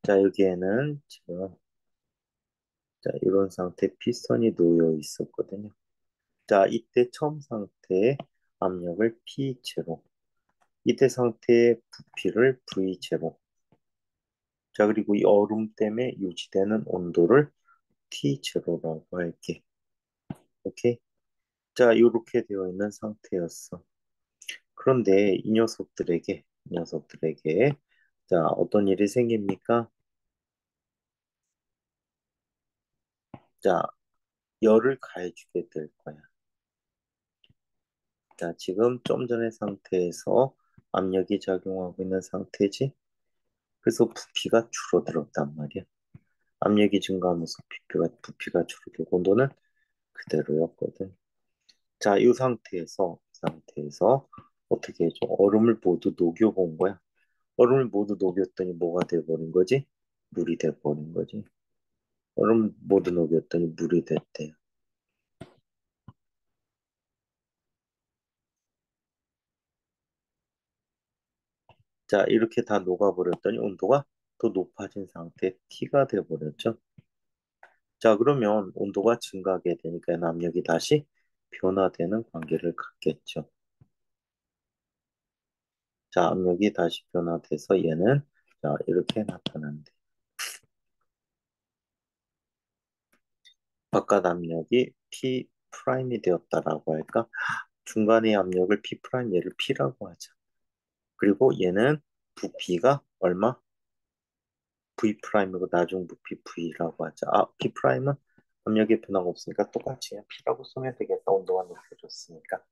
자, 여기에는 지금, 자, 이런 상태 피스톤이 놓여 있었거든요. 자, 이때 처음 상태의 압력을 P0, 이때 상태의 부피를 V0, 자, 그리고 이 얼음 때문에 유지되는 온도를 T0라고 할게. 오케이? 자, 이렇게 되어 있는 상태였어. 그런데 이 녀석들에게, 자, 어떤 일이 생깁니까? 자, 열을 가해주게 될 거야. 자, 지금 좀 전의 상태에서 압력이 작용하고 있는 상태지? 그래서 부피가 줄어들었단 말이야. 압력이 증가하면서 부피가 줄어들고 온도는 그대로였거든. 자, 이 상태에서 어떻게 해줘? 얼음을 모두 녹여본 거야. 얼음을 모두 녹였더니 뭐가 돼버린 거지? 물이 돼버린 거지. 얼음 모두 녹였더니 물이 됐대요. 자, 이렇게 다 녹아버렸더니 온도가 더 높아진 상태 T가 돼버렸죠. 자, 그러면 온도가 증가하게 되니까 압력이 다시 변화되는 관계를 갖겠죠. 자, 압력이 다시 변화돼서 얘는 자, 이렇게 나타난대. 바깥 압력이 P 프라임이 되었다라고 할까? 중간의 압력을 P 프라임 얘를 P라고 하자. 그리고 얘는 부피가 얼마? V 프라임이고 나중 부피 V라고 하자. 아, P 프라임은 압력의 변화가 없으니까 똑같이 그냥 P라고 쓰면 되겠다. 온도가 높여졌으니까.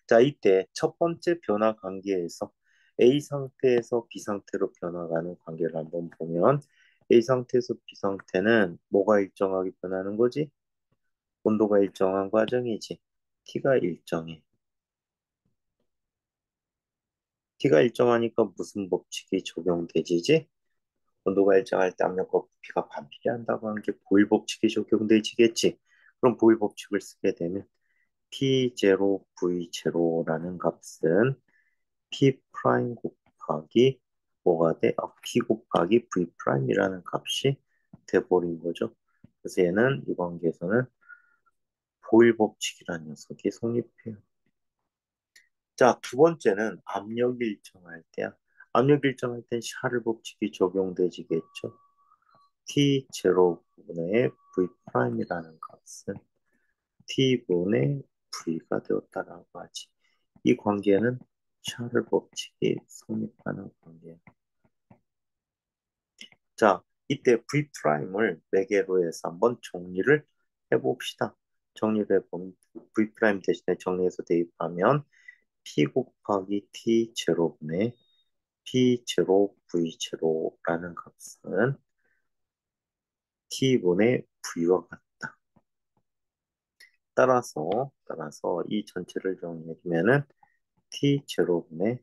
자, 이때 첫 번째 변화 관계에서 A 상태에서 B 상태로 변화가는 관계를 한번 보면 A 상태에서 B 상태는 뭐가 일정하게 변하는 거지? 온도가 일정한 과정이지. T가 일정해. T가 일정하니까 무슨 법칙이 적용되지지? 온도가 일정할 때 압력과 부피가 반비례한다고 하는 게 보일 법칙이 적용되지겠지. 그럼 보일 법칙을 쓰게 되면 P0, V0라는 값은 P 프라임 곱하기 뭐가 돼? P 곱하기 V 프라임이라는 값이 돼버린 거죠. 그래서 얘는 이 관계에서는 보일 법칙이라는 녀석이 성립해요. 자, 두 번째는 압력 일정할 때야. 압력 일정할 땐 샤를 법칙이 적용되지겠죠. T0분의 V 프라임이라는 값은 T분의 V가 되었다라고 하지. 이 관계는 샤를 법칙이 성립하는 관계야. 자, 이때 V 프라임을 매개로 해서 한번 정리를 해봅시다. 정리를 해보면 V 프라임 대신에 정리해서 대입하면 P 곱하기 T 제로분의 P 제로 V 제로라는 값은 T분의 V와 같다. 따라서 이 전체를 정리해주면은 T 제로분의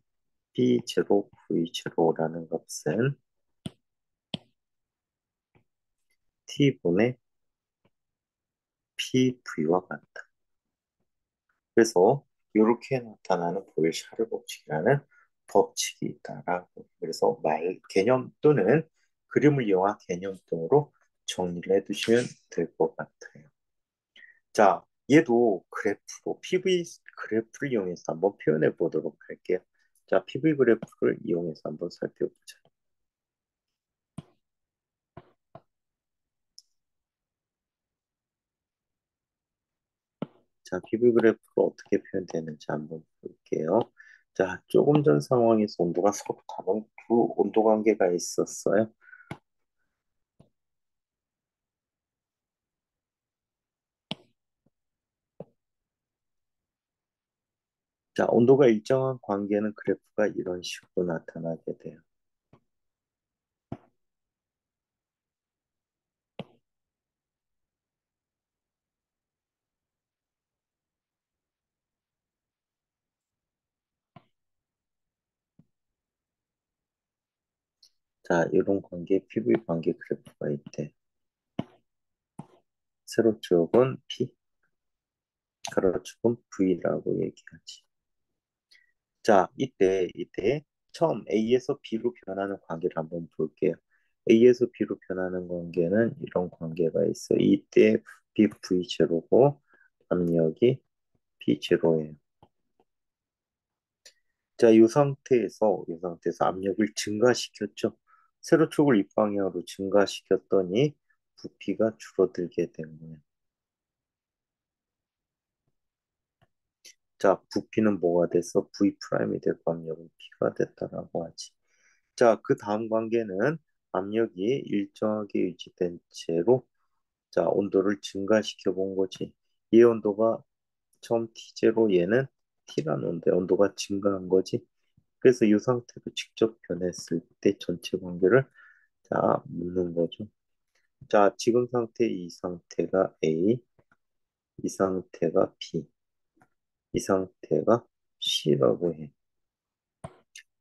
P 제로 V 제로라는 값은 T분의 PV와 같다. 그래서 이렇게 나타나는 보일샤르 법칙이라는 법칙이 있다라고. 그래서 개념 또는 그림을 이용한 개념 등으로 정리를 해두시면 될 것 같아요. 자, 얘도 그래프로 PV 그래프를 이용해서 한번 표현해 보도록 할게요. 자, PV 그래프를 이용해서 한번 살펴보자. 자, PV 그래프로 어떻게 표현되는지 한번 볼게요. 자, 조금 전 상황에서 온도가 서로 다른 두 온도 관계가 있었어요. 자, 온도가 일정한 관계는 그래프가 이런 식으로 나타나게 돼요. 자, 이런 관계, PV 관계 그래프가 있대. 세로축은 P, 가로축은 V라고 얘기하지. 자, 이때 처음 A에서 B로 변하는 관계를 한번 볼게요. A에서 B로 변하는 관계는 이런 관계가 있어. 이때 BV0고 압력이 P0예요. 자, 이 상태에서 압력을 증가시켰죠. 세로축을 입방향으로 증가시켰더니 부피가 줄어들게 된 거예요. 자, 부피는 뭐가 돼서 V'이 되고 압력은 P가 됐다라고 하지. 자, 그 다음 관계는 압력이 일정하게 유지된 채로 자, 온도를 증가시켜 본 거지. 이 온도가 처음 T0, 얘는 T라는 온도가 증가한 거지. 그래서 이 상태로 직접 변했을 때 전체 관계를 자, 묻는 거죠. 자, 지금 상태 이 상태가 A, 이 상태가 B, 이 상태가 C라고 해.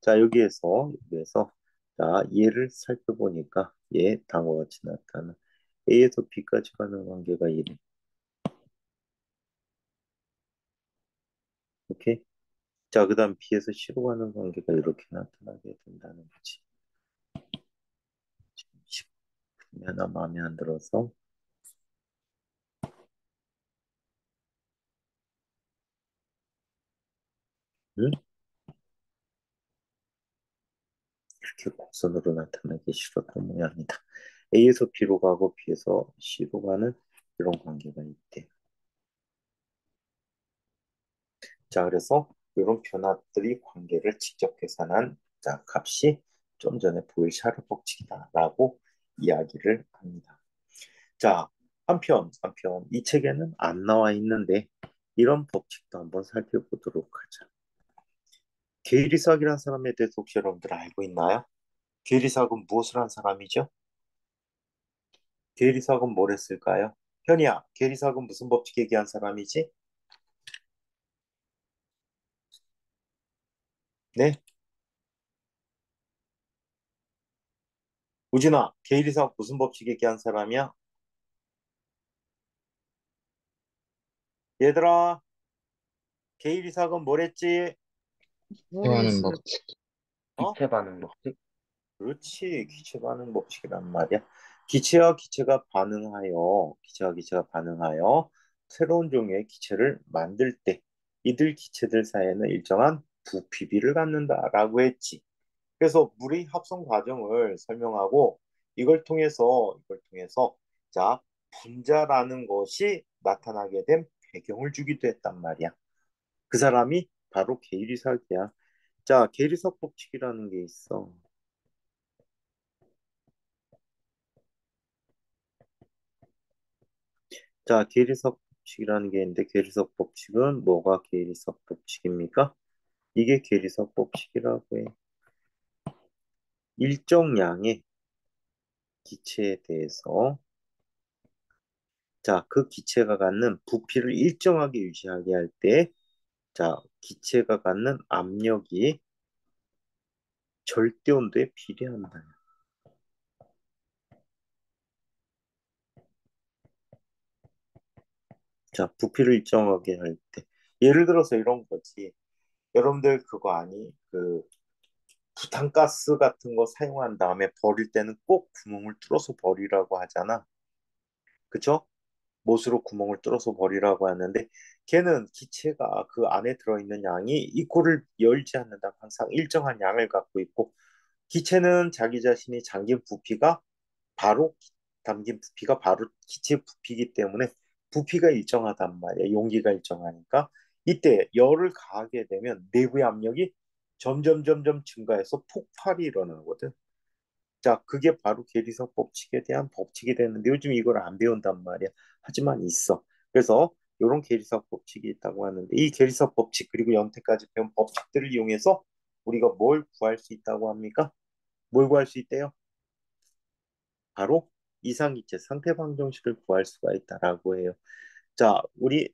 자, 여기에서 자, 얘를 살펴보니까 얘 다음과 같이 나타나. A에서 B까지 가는 관계가 이래. 오케이? 자, 그 다음 B에서 C로 가는 관계가 이렇게 나타나게 된다는 거지. 지금 하나 마음에 안 들어서 응? 이렇게 곡선으로 나타나기 싫었던 모양이다. A에서 B로 가고 B에서 C로 가는 이런 관계가 있대. 자, 그래서 이런 변화들이 관계를 직접 계산한 자, 값이 좀 전에 보일 샤르 법칙이다라고 이야기를 합니다. 자, 한편 이 책에는 안 나와 있는데 이런 법칙도 한번 살펴보도록 하자. 게이리삭이라는 사람에 대해서 혹시 여러분들 알고 있나요? 게이리삭은 무엇을 한 사람이죠? 게이리삭은 뭘 했을까요? 현이야, 게이리삭은 무슨 법칙 얘기한 사람이지? 네? 우진아, 게이리삭 무슨 법칙 얘기한 사람이야? 얘들아, 게이리삭은 뭘 했지? 하는 모르겠어요. 법칙. 어? 기체 반응 법칙? 그렇지. 기체 반응 법칙이란 말이야. 기체가 기체가 반응하여 새로운 종류의 기체를 만들 때 이들 기체들 사이에는 일정한 부피비를 갖는다라고 했지. 그래서 물의 합성 과정을 설명하고 이걸 통해서 자, 분자라는 것이 나타나게 된 배경을 주기도 했단 말이야. 그 사람이 바로 게이리삭이야. 자, 게이리삭 법칙이라는 게 있어. 자, 계리석 법칙이라는 게 있는데 계리석 법칙은 뭐가 계리석 법칙입니까? 이게 계리석 법칙이라고 해. 일정 양의 기체에 대해서 자, 그 기체가 갖는 부피를 일정하게 유지하게 할 때 자, 기체가 갖는 압력이 절대 온도에 비례한다. 자, 부피를 일정하게 할 때. 예를 들어서 이런 거지. 여러분들 그거 아니? 그 부탄가스 같은 거 사용한 다음에 버릴 때는 꼭 구멍을 뚫어서 버리라고 하잖아. 그쵸? 못으로 구멍을 뚫어서 버리라고 하는데 걔는 기체가 그 안에 들어있는 양이 이코를 열지 않는다. 항상 일정한 양을 갖고 있고 기체는 자기 자신이 담긴 부피가 바로 기체 부피이기 때문에 부피가 일정하단 말이야. 용기가 일정하니까. 이때 열을 가하게 되면 내부의 압력이 점점 증가해서 폭발이 일어나거든. 자, 그게 바로 계리석 법칙에 대한 법칙이 되는데 요즘 이걸 안 배운단 말이야. 하지만 있어. 그래서 이런 계리석 법칙이 있다고 하는데 이 계리석 법칙 그리고 여태까지 배운 법칙들을 이용해서 우리가 뭘 구할 수 있다고 합니까? 뭘 구할 수 있대요? 바로 이상기체 상태방정식을 구할 수가 있다라고 해요. 자, 우리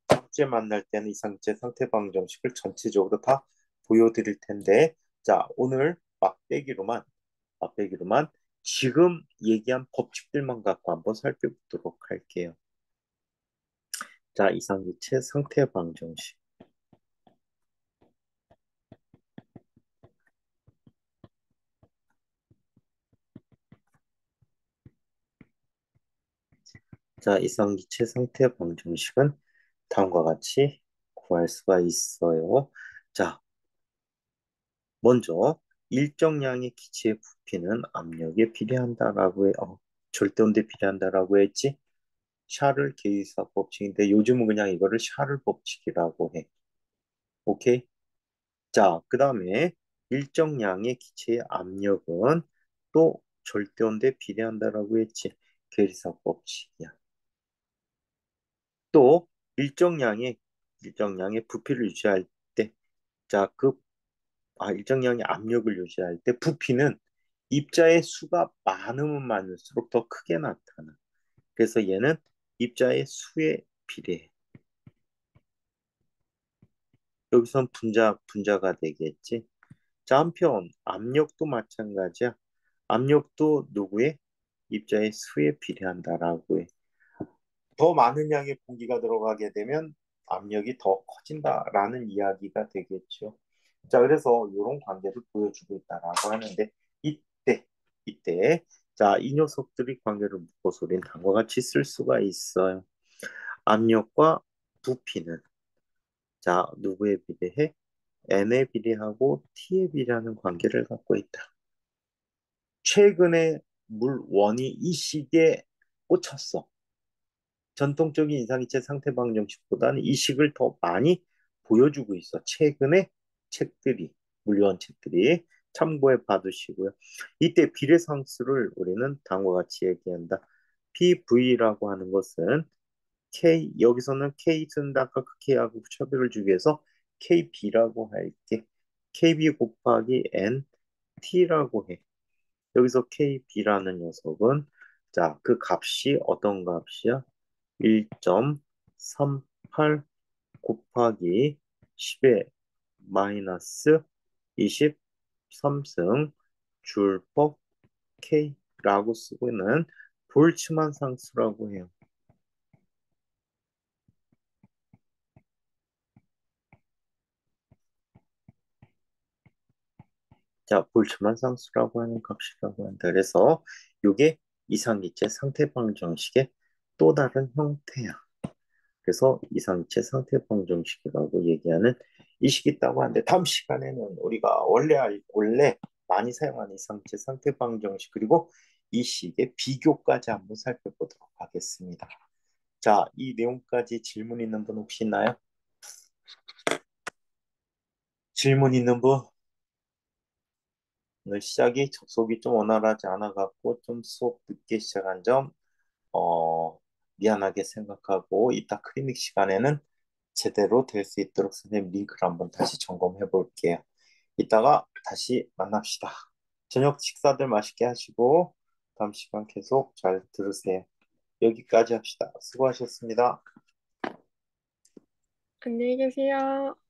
다음 주에 만날 때는 이상기체 상태방정식을 전체적으로 다 보여드릴 텐데 자, 오늘 맛배기로만 지금 얘기한 법칙들만 갖고 한번 살펴보도록 할게요. 자, 이상기체 상태방정식. 자, 이상기체 상태방정식은 다음과 같이 구할 수가 있어요. 자, 먼저 일정량의 기체의 부피는 압력에 비례한다라고 해. 절대온도에 비례한다라고 했지. 샤를 계이사 법칙인데 요즘은 그냥 이거를 샤를 법칙이라고 해. 오케이? 자, 그 다음에 일정량의 기체의 압력은 또 절대온도에 비례한다라고 했지. 계리사 법칙이야. 또 일정량의 부피를 유지할 때, 자, 일정량의 압력을 유지할 때 부피는 입자의 수가 많으면 많을수록 더 크게 나타나. 그래서 얘는 입자의 수에 비례해. 여기선 분자가 되겠지. 자, 한편 압력도 마찬가지야. 압력도 누구의? 입자의 수에 비례한다라고 해. 더 많은 양의 공기가 들어가게 되면 압력이 더 커진다라는 이야기가 되겠죠. 자, 그래서 이런 관계를 보여주고 있다라고 하는데 이때 자, 이 녀석들이 관계를 묶어서 우리는 다음과 같이 쓸 수가 있어요. 압력과 부피는 자, 누구에 비례해? N에 비례하고 T에 비례하는 관계를 갖고 있다. 최근에 물원이 이 시기에 꽂혔어. 전통적인 인상이체 상태 방정식보다는 이 식을 더 많이 보여주고 있어. 최근에 물리원 책들이 참고해 봐두시고요. 이때 비례상수를 우리는 다음과 같이 얘기한다. PV라고 하는 것은 여기서는 K 쓴다. 아까 그 K하고 차별을 주기 위해서 KB라고 할게. KB 곱하기 NT라고 해. 여기서 KB라는 녀석은 자, 그 값이 어떤 값이야? 1.38 곱하기 10의 마이너스 23승 줄퍼 K라고 쓰고 있는 볼츠만 상수라고 해요. 자, 볼츠만 상수라고 하는 값이라고 한다. 그래서 이게 이상기체 상태방정식의 또 다른 형태야. 그래서 이상체 상태방정식이라고 얘기하는 이 식이 있다고 하는데 다음 시간에는 우리가 원래 많이 사용하는 이상체 상태방정식 그리고 이 식의 비교까지 한번 살펴보도록 하겠습니다. 자, 이 내용까지 질문 있는 분 혹시 있나요? 질문 있는 분? 오늘 시작이 접속이 좀 원활하지 않아 갖고 좀 수업 늦게 시작한 점 미안하게 생각하고 이따 클리닉 시간에는 제대로 될 수 있도록 선생님 링크를 한번 다시 점검해 볼게요. 이따가 다시 만납시다. 저녁 식사들 맛있게 하시고 다음 시간 계속 잘 들으세요. 여기까지 합시다. 수고하셨습니다. 안녕히 계세요.